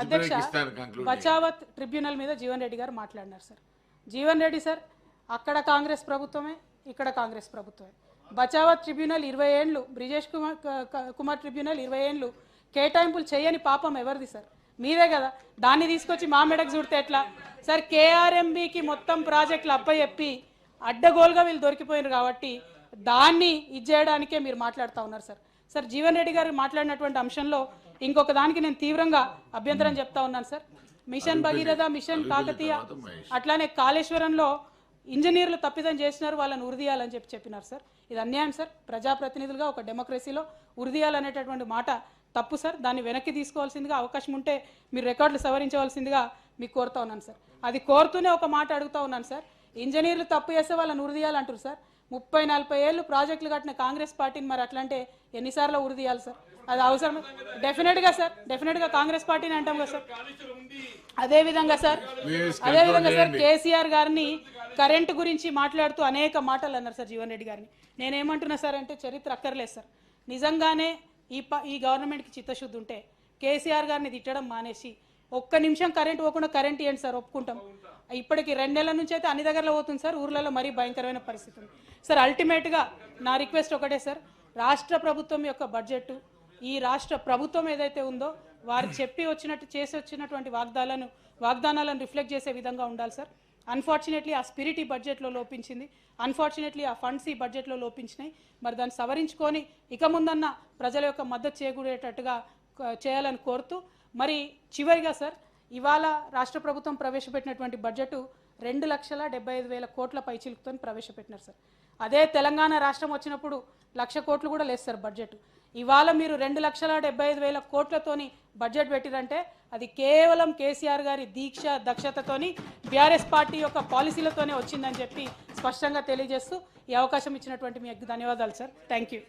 అధ్యక్ష బచావత్ ట్రిబ్యునల్ మీద జీవన్ రెడ్డి గారు మాట్లాడినారు సార్. జీవన్ రెడ్డి సార్ అక్కడ కాంగ్రెస్ ప్రభుత్వమే, ఇక్కడ కాంగ్రెస్ ప్రభుత్వమే. బచావత్ ట్రిబ్యునల్ 20 ఏళ్ళు, బ్రిజేష్ కుమార్ ట్రిబ్యునల్ 20 ఏళ్ళు కేటాయింపులు చేయని పాపం ఎవరిది సార్? మీదే కదా. దాన్ని తీసుకొచ్చి మా మెడకు చూడితే ఎట్లా సార్? కేఆర్ఎంబికి మొత్తం ప్రాజెక్టులు అప్పచెప్పి అడ్డగోలుగా వీళ్ళు దొరికిపోయినారు కాబట్టి దాన్ని ఇచ్చేయడానికే మీరు మాట్లాడుతూ ఉన్నారు సార్. సార్ జీవన్ రెడ్డి గారు మాట్లాడినటువంటి అంశంలో ఇంకొక దానికి నేను తీవ్రంగా అభ్యంతరం చెప్తా ఉన్నాను sir. Mission Bhagiratha, mission Kakatiya, అట్లానే కాళేశ్వరంలో ఇంజనీర్లు తప్పిదం చేసినారు, వాళ్ళని ఉరిదీయాలని చెప్పినారు సార్. ఇది అన్యాయం సార్. ప్రజాప్రతినిధులుగా ఒక డెమోక్రసీలో ఉరిదీయాలనేటటువంటి మాట తప్పు సార్. దాన్ని వెనక్కి తీసుకోవాల్సిందిగా, అవకాశం ఉంటే మీరు రికార్డులు సవరించవలసిందిగా మీకు కోరుతా ఉన్నాను సార్. అది కోరుతూనే ఒక మాట అడుగుతా ఉన్నాను సార్. ఇంజనీర్లు తప్పు చేస్తే వాళ్ళని ఉరిదీయాలంటారు సార్. 30-40 ఏళ్ళు ప్రాజెక్టులు కట్టిన కాంగ్రెస్ పార్టీని మరి అట్లంటే ఎన్నిసార్లు ఉరిదీయాలి సార్? అది అవసరం డెఫినెట్గా సార్. డెఫినెట్గా కాంగ్రెస్ పార్టీని అంటాం కదా సార్. అదేవిధంగా సార్ కేసీఆర్ గారిని కరెంటు గురించి మాట్లాడుతూ అనేక మాటలు అన్నారు సార్ జీవన్ రెడ్డి గారిని. నేనేమంటున్నా సార్ అంటే చరిత్ర అక్కర్లేదు సార్. నిజంగానే ఈ గవర్నమెంట్కి చిత్తశుద్ధి ఉంటే కేసీఆర్ గారిని తిట్టడం మానేసి ఒక్క నిమిషం కరెంట్ పోకుండా కరెంట్ ఇవ్వండి సార్, ఒప్పుకుంటాం. ఇప్పటికి 2 నెలల నుంచి అయితే అన్ని దగ్గరలో పోతుంది సార్. ఊర్లలో మరీ భయంకరమైన పరిస్థితి ఉంది సార్. అల్టిమేట్గా నా రిక్వెస్ట్ ఒకటే సార్, రాష్ట్ర ప్రభుత్వం యొక్క బడ్జెట్, ఈ రాష్ట్ర ప్రభుత్వం ఏదైతే ఉందో వారు చెప్పి వచ్చినట్టు చేసి వచ్చినటువంటి వాగ్దానాలను రిఫ్లెక్ట్ చేసే విధంగా ఉండాలి సార్. అన్ఫార్చునేట్లీ ఆ స్పిరిట్ ఈ బడ్జెట్లో లోపించింది. అన్ఫార్చునేట్లీ ఆ ఫండ్స్ ఈ బడ్జెట్లో లోపించినాయి. మరి దాన్ని సవరించుకొని ఇక ముందన్న ప్రజల యొక్క మద్దతు చేకూడేటట్టుగా చేయాలని కోరుతూ, మరి చివరిగా సార్ ఇవాళ రాష్ట్ర ప్రభుత్వం ప్రవేశపెట్టినటువంటి బడ్జెట్ 2,75,000 కోట్ల పైచిలుకుతో ప్రవేశపెట్టినారు సార్. అదే తెలంగాణ రాష్ట్రం వచ్చినప్పుడు 1,00,000 కోట్లు కూడా లేదు సార్ బడ్జెట్. ఇవాళ మీరు 2,75,000 కోట్లతోని బడ్జెట్ పెట్టిరంటే అది కేవలం కేసీఆర్ గారి దీక్ష దక్షతతోని బీఆర్ఎస్ పార్టీ యొక్క పాలసీలతోనే వచ్చిందని చెప్పి స్పష్టంగా తెలియజేస్తూ ఈ అవకాశం ఇచ్చినటువంటి మీకు ధన్యవాదాలు సార్. Thank you.